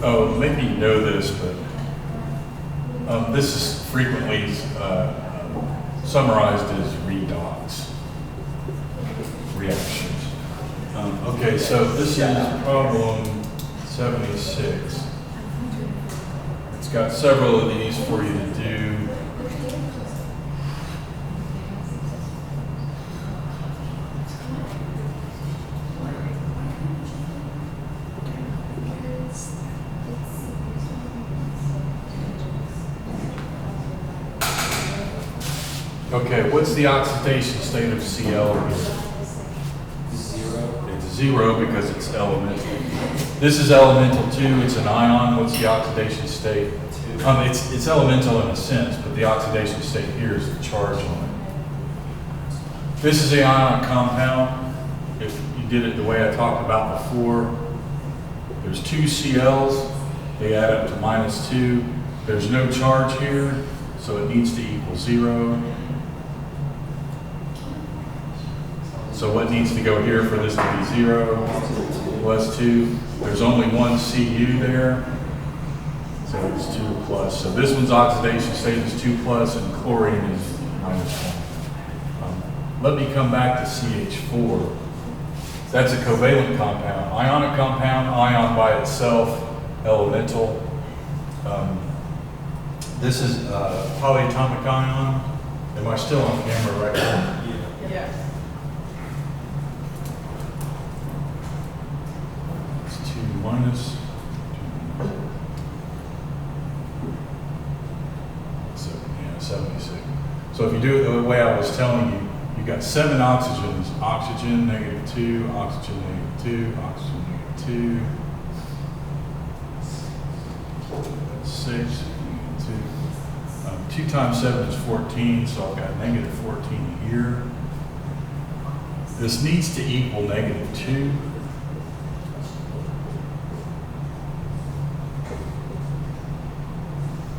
Oh, maybe you know this, but this is frequently summarized as redox reactions. Okay, so this is problem 76. It's got several of these for you to do. Okay, what's the oxidation state of Cl here? Zero. It's 0 because it's elemental. This is elemental too, it's an ion. What's the oxidation state? It's elemental in a sense, but the oxidation state here is the charge on it. This is an ionic compound. If you did it the way I talked about before, there's 2 Cl's, they add up to -2. There's no charge here, so it needs to equal 0. So what needs to go here for this to be 0? Plus 2. There's only one Cu there, so it's 2 plus. So this one's oxidation state is 2 plus, and chlorine is -1. Let me come back to CH4. That's a covalent compound. Ionic compound, ion by itself, elemental. This is a polyatomic ion. Am I still on camera right now? Yeah. Minus 76. So if you do it the way I was telling you, you've got 7 oxygens. Oxygen, -2, oxygen, -2, oxygen, -2. 6, 2. 2 times 7 is 14, so I've got -14 here. This needs to equal -2.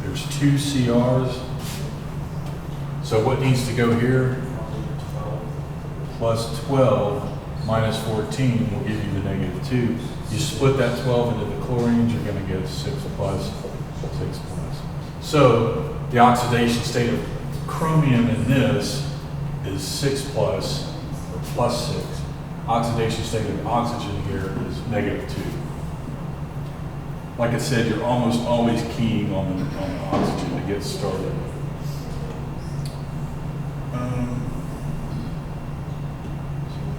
There's 2 CRs. So what needs to go here? Plus 12 minus 14 will give you the -2. You split that 12 into the chlorines, you're going to get 6 plus, 6 plus. So the oxidation state of chromium in this is 6 plus, or plus 6. Oxidation state of oxygen here is -2. Like I said, you're almost always keying on the oxygen to get started.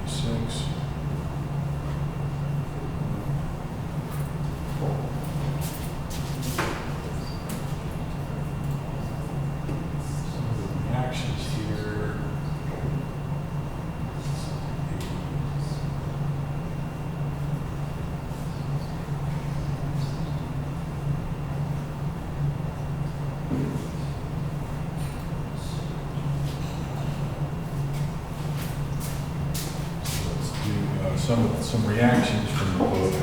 Six. Reactions here. Some reactions from the book.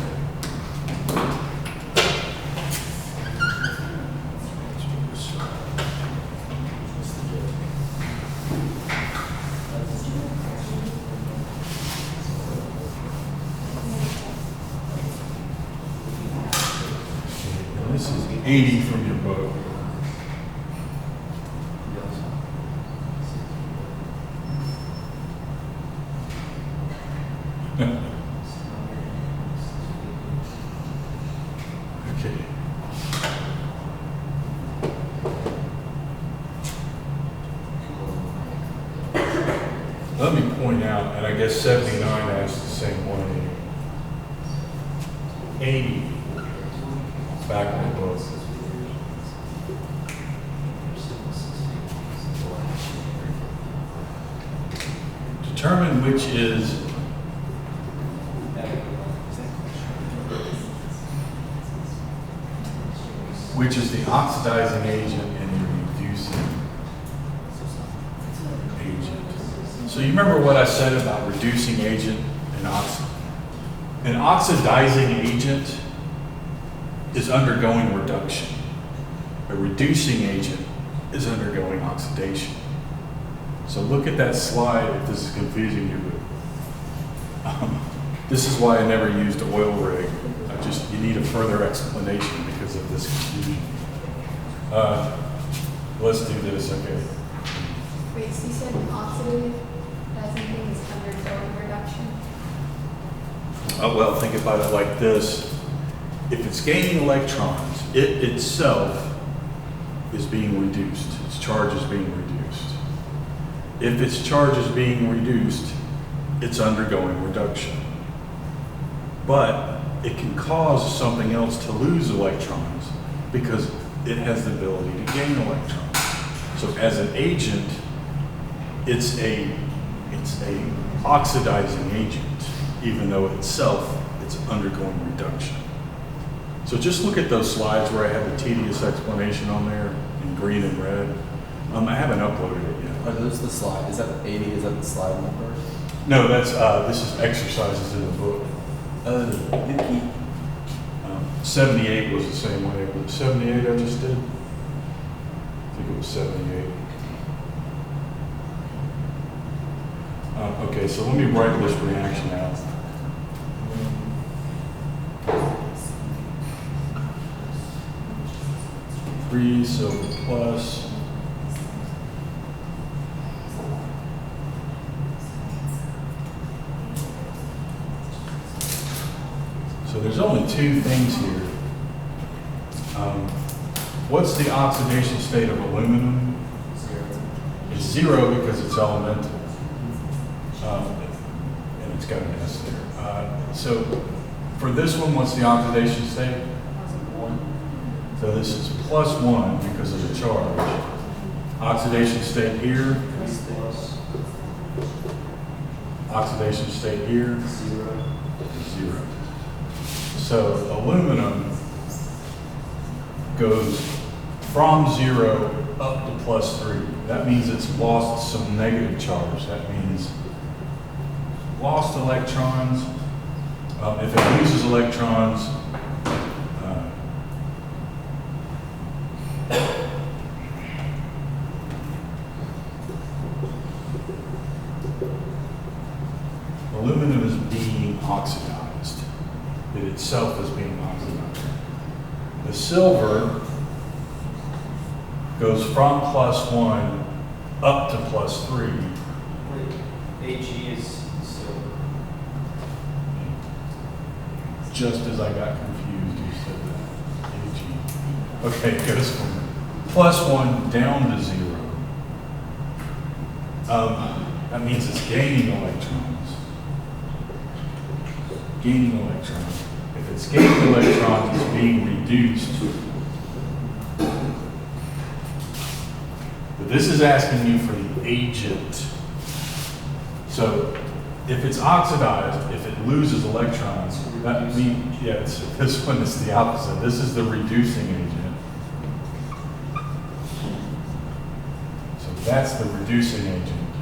This is 80 from your book. Okay. Let me point out, and I guess 79 asks the same way. 80, back in the book. Determine which is the oxidizing agent and the reducing agent. So you remember what I said about reducing agent and an oxidizing agent is undergoing reduction. A reducing agent is undergoing oxidation. So look at that slide if this is confusing you. This is why I never used oil rig. You need a further explanation because of this confusion. Let's do this, okay. Wait, so you said oxidative doesn't mean it's undergoing reduction? Well, think about it like this. If it's gaining electrons, it itself is being reduced. Its charge is being reduced. If its charge is being reduced, it's undergoing reduction. But it can cause something else to lose electrons because it has the ability to gain electrons. So as an agent, it's a oxidizing agent, even though itself it's undergoing reduction. So just look at those slides where I have the tedious explanation on there in green and red. I haven't uploaded it yet. Are those the slide? Is that 80? Is that the slide number? No, that's this is exercises in the book. Yuki. 78 was the same way. Was it 78 I just did? I think it was 78. Okay, so let me write this reaction out. Three silver plus. So there's only two things here. What's the oxidation state of aluminum? It's 0 because it's elemental. And it's got an S there. So for this one, what's the oxidation state? 1. So this is +1 because of the charge. Oxidation state here. Oxidation state here. 0. So aluminum goes from 0 up to +3. That means it's lost some negative charge. That means lost electrons. If it loses electrons, aluminum is being oxidized. It itself is being oxidized. The silver goes from +1 up to +3. Ag is silver. Just as I got confused, you said that. Ag. Okay, it goes from +1 down to 0. That means it's gaining electrons. Gaining electrons. If it's gaining electrons, it's being reduced. But this is asking you for the agent. So if it's oxidized, if it loses electrons, that means, yeah, this one is the opposite. This is the reducing agent. So that's the reducing agent.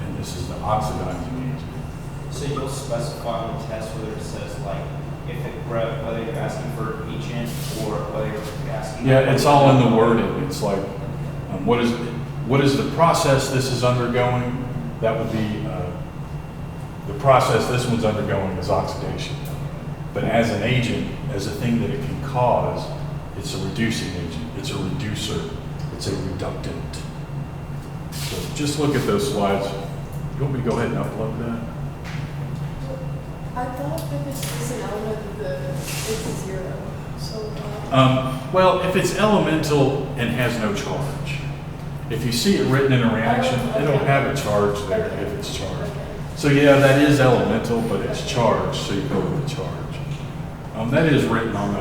And this is the oxidizing agent. So you'll specify on the test whether it says like if it whether you're asking for agent or whether you're asking. Yeah, it's all in the wording. It's like, what is the process this is undergoing? That would be the process this one's undergoing is oxidation. But as an agent, as a thing that it can cause, it's a reducing agent. It's a reducer. It's a reductant. So just look at those slides. You want me to go ahead and upload that? I thought if it's just an element, it's 0. So, Well, if it's elemental and has no charge. If you see it written in a reaction, it'll have a charge there if it's charged. So yeah, that is elemental, but it's charged, so you go with the charge. That is written on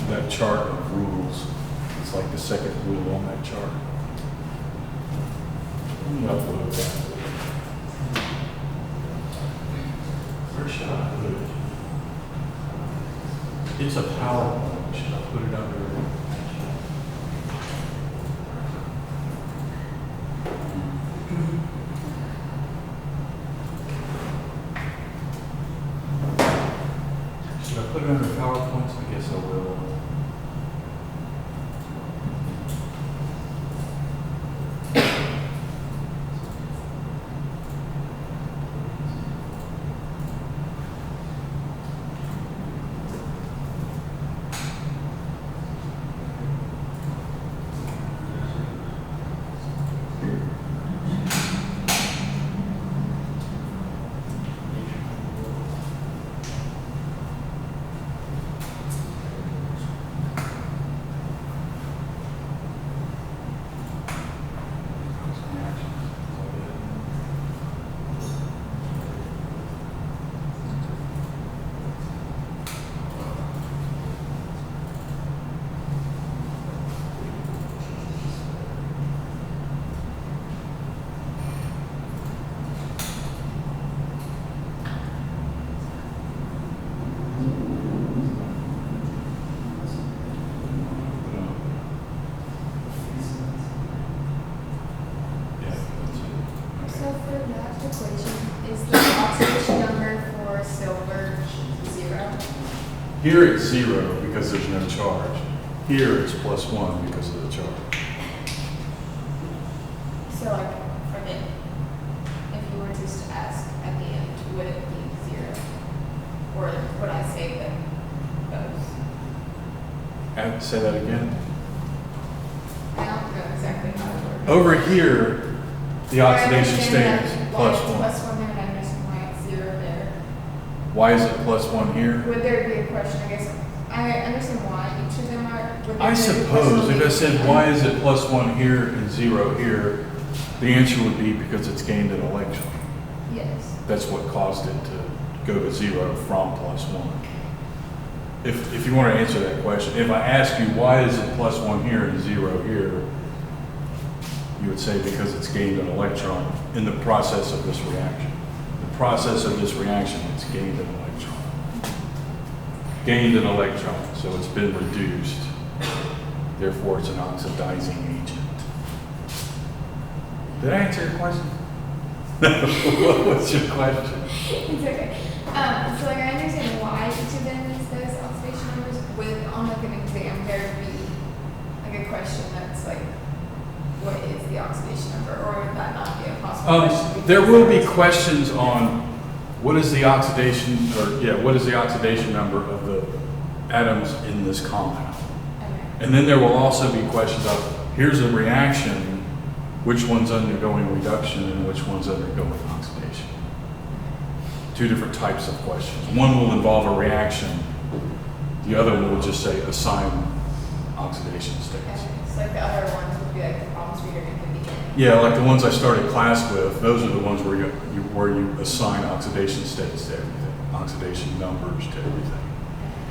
that chart of rules. It's like the second rule on that chart. Let me upload that. Where should I put it? It's a PowerPoint. Should I put it under? Should I put it under PowerPoints? I guess I will. equation, is the oxidation number for silver 0? Here it's 0 because there's no charge. Here it's +1 because of the charge. So like, for the, if you were just to ask at the end, would it be 0? Or would I say that both? And say that again. I don't know exactly how it works. Over here, the oxidation state is Why it's +1. +1 there, and I understand why it's 0 there. Why is it +1 here? Would there be a question, I guess, I understand why each of them are. Would there I be a suppose question if I said, on why is it +1 here and 0 here, the answer would be because it's gained an electron. Yes. That's what caused it to go to 0 from +1. If you want to answer that question, if I ask you, why is it +1 here and 0 here, you would say because it's gained an electron in the process of this reaction. The process of this reaction, it's gained an electron. Gained an electron, so it's been reduced. Therefore, it's an oxidizing agent. Did I answer your question? What was your question? It's okay. So like I understand why each of them is those oxidation numbers. With on like an exam, there would be like a question that's like, what is the oxidation number, or would that not be a possible question? There will be questions on what is the oxidation, what is the oxidation number of the atoms in this compound. Okay. And then there will also be questions of, here's a reaction, which one's undergoing reduction and which one's undergoing oxidation. Two different types of questions. One will involve a reaction, the other one will just say assign oxidation states. Okay. So like the other ones would be like the problems we heard in the beginning. Yeah, like the ones I started class with, those are the ones where you assign oxidation states to everything, oxidation numbers to everything.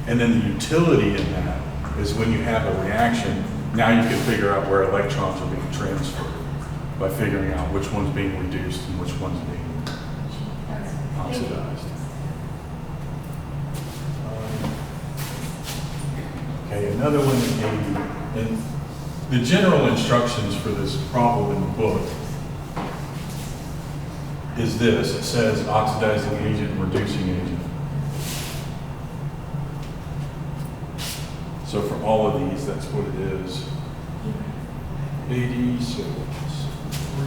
And then the utility in that is when you have a reaction, now you can figure out where electrons are being transferred by figuring out which one's being reduced and which one's being oxidized. Okay, another one that gave you, and the general instructions for this problem in the book is this. It says oxidizing agent and reducing agent. So for all of these, that's what it is. 80, so it's 3.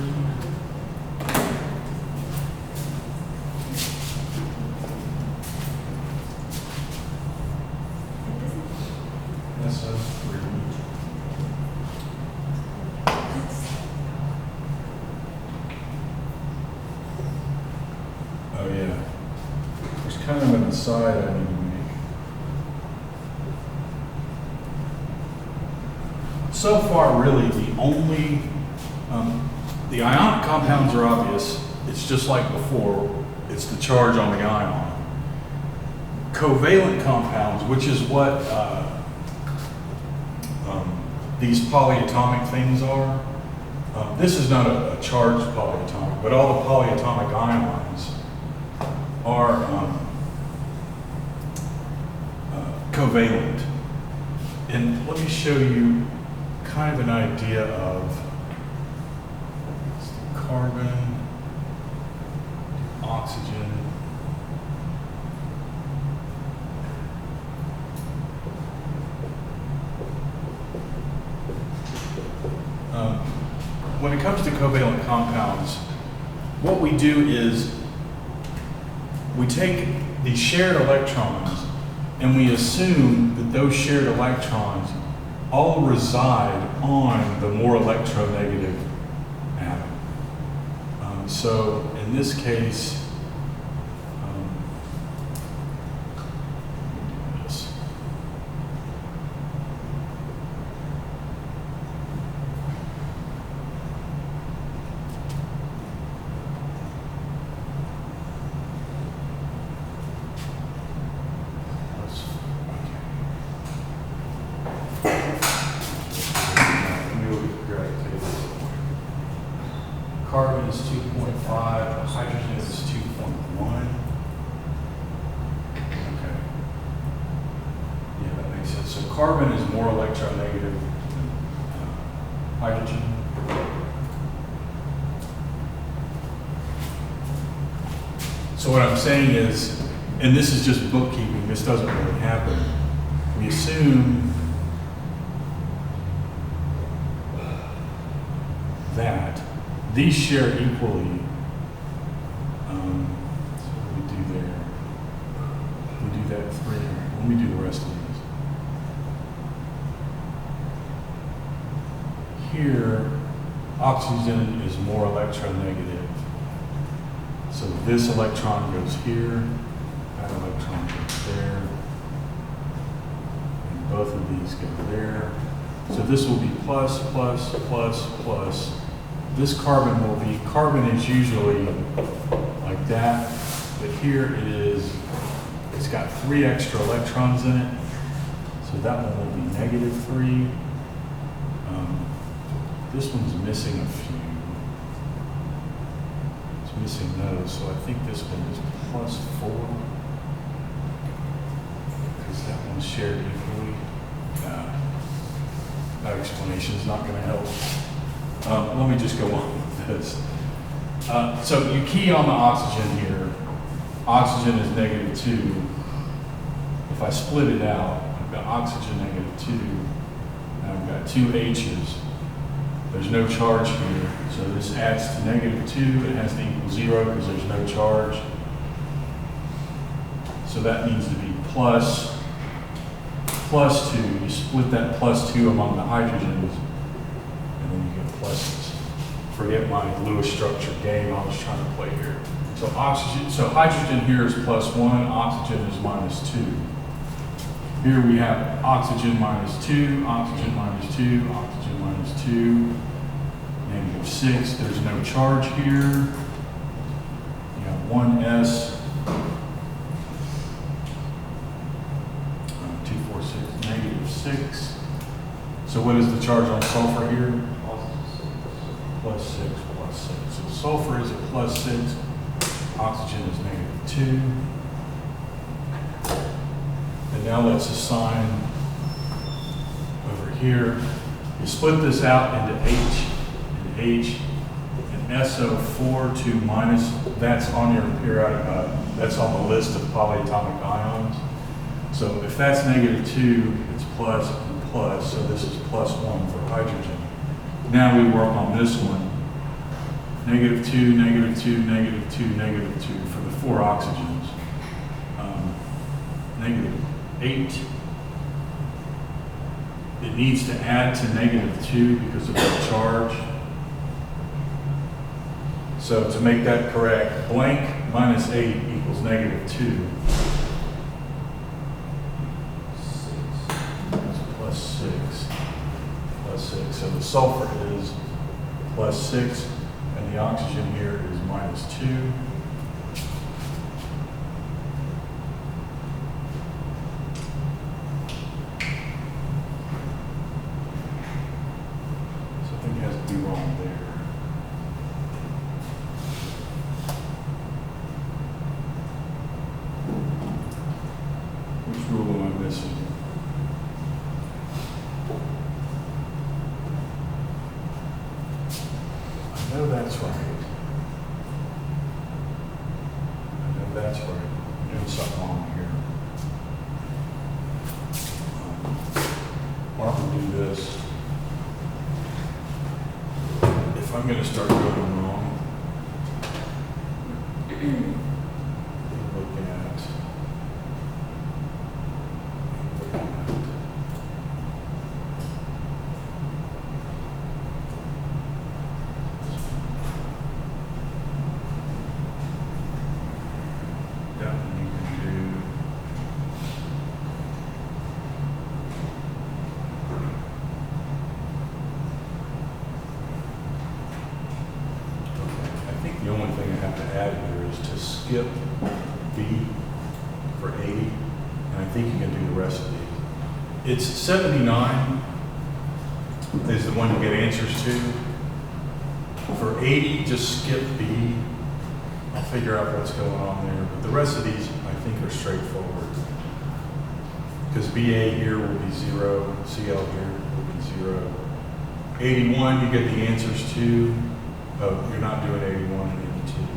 That's a 3. Oh yeah. There's kind of an aside I need to make. So far, really, the only, the ionic compounds are obvious. It's just like before. It's the charge on the ion. Covalent compounds, which is what these polyatomic things are. This is not a charged polyatomic, but all the polyatomic ions are covalent. And let me show you kind of an idea of carbon, oxygen. When it comes to covalent compounds, what we do is we take the shared electrons and we assume that those shared electrons all reside on the more electronegative atom. So in this case, carbon is 2.5, hydrogen is 2.1. Okay. Yeah, that makes sense. So carbon is more electronegative than hydrogen. So what I'm saying is, and this is just bookkeeping, this doesn't really happen. We assume that these share equally. So what do we do there? We do that 3. Let me do the rest of these. Here, oxygen is more electronegative. So this electron goes here, that electron goes there, and both of these go there. So this will be plus, plus, plus, plus. This carbon will be, carbon is usually like that, but here it is, it's got 3 extra electrons in it. So that one will be -3. This one's missing a few. It's missing those, so I think this one is +4. Because that one's shared equally. That explanation is not going to help. Let me just go on with this. So you key on the oxygen here. Oxygen is -2. If I split it out, I've got oxygen -2, and I've got 2 H's. There's no charge here, so this adds to -2. It has to equal 0 because there's no charge. So that needs to be plus 2. You split that +2 among the hydrogens, and then you get pluses. Forget my Lewis structure game I was trying to play here. So oxygen, so hydrogen here is +1, oxygen is -2. Here we have oxygen -2, oxygen -2, oxygen -2, -6. There's no charge here. You have 1s, 2, 4, 6, -6. So what is the charge on sulfur here? +6, +6. So sulfur is at +6, oxygen is -2. And now let's assign over here. You split this out into H and H and SO4 2 minus. That's on your periodic. That's on the list of polyatomic ions. So if that's -2, it's plus and plus. So this is +1 for hydrogen. Now we work on this one. -2, -2, -2, -2 for the 4 oxygens. -8. It needs to add to -2 because of the charge. So to make that correct, blank -8 equals -2. It's +6. +6. So the sulfur is +6, and the oxygen here is -2. Something has to be wrong there. Which rule am I missing? I know that's right. I know that's right. I'm doing something wrong here. Why don't we do this? If I'm going to start going wrong, look at. That one you can do. Okay, I think the only thing I have to add here is to skip B for 80, and I think you can do the rest of these. It's 79 is the one you get answers to. For 80, just skip B. I'll figure out what's going on there. But the rest of these, I think, are straightforward. Because BA here will be 0, CL here will be 0. 81, you get the answers to. Oh, you're not doing 81 and 82.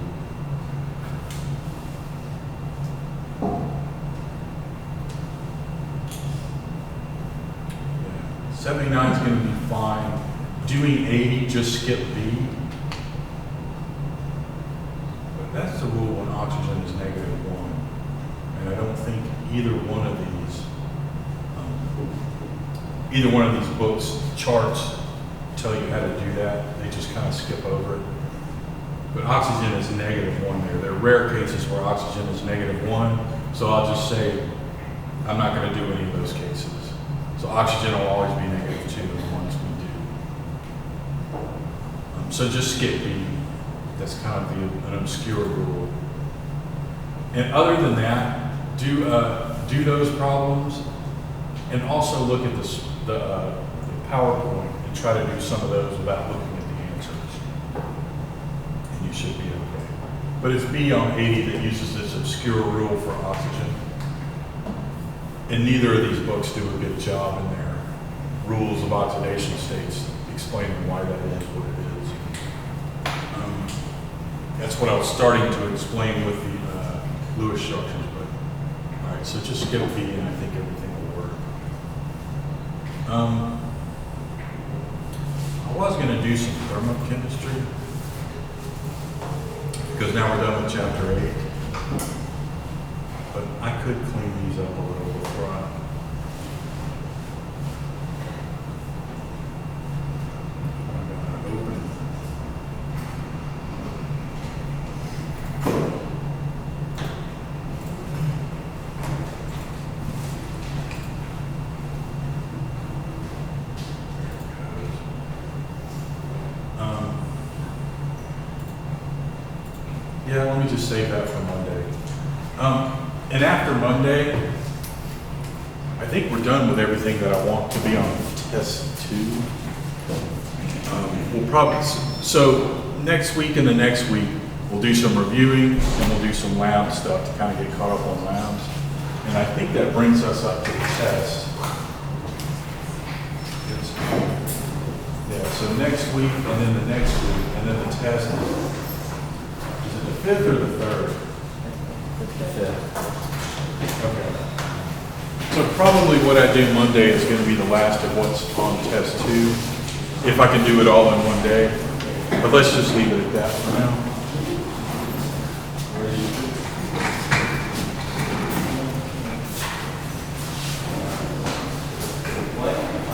79 is going to be fine. Doing 80, just skip B. But that's the rule when oxygen is -1. And I don't think either one of these books, charts, tell you how to do that. They just kind of skip over it. But oxygen is -1 there. There are rare cases where oxygen is -1, so I'll just say I'm not going to do any of those cases. So oxygen will always be -2 the ones we do. So just skip B. That's kind of an obscure rule. And other than that, do those problems, and also look at the PowerPoint and try to do some of those without looking at the answers. And you should be okay. But it's B on 80 that uses this obscure rule for oxygen. And neither of these books do a good job in their rules of oxidation states explaining why that is what it is. That's what I was starting to explain with the Lewis structures, but all right, so just skip B and I think everything will work. I was going to do some thermochemistry because now we're done with chapter 8, but I could clean these up a little before I open. Yeah, let me just save that for Monday. And after Monday, I think we're done with everything that I want to be on test 2. We'll probably, so next week and the next week, we'll do some reviewing and we'll do some lab stuff to kind of get caught up on labs. And I think that brings us up to the test. Yeah, so next week and then the next week and then the test is it the 5th or the 3rd? Okay. So probably what I do Monday is going to be the last of what's on test 2, if I can do it all in one day. But let's just leave it at that for now.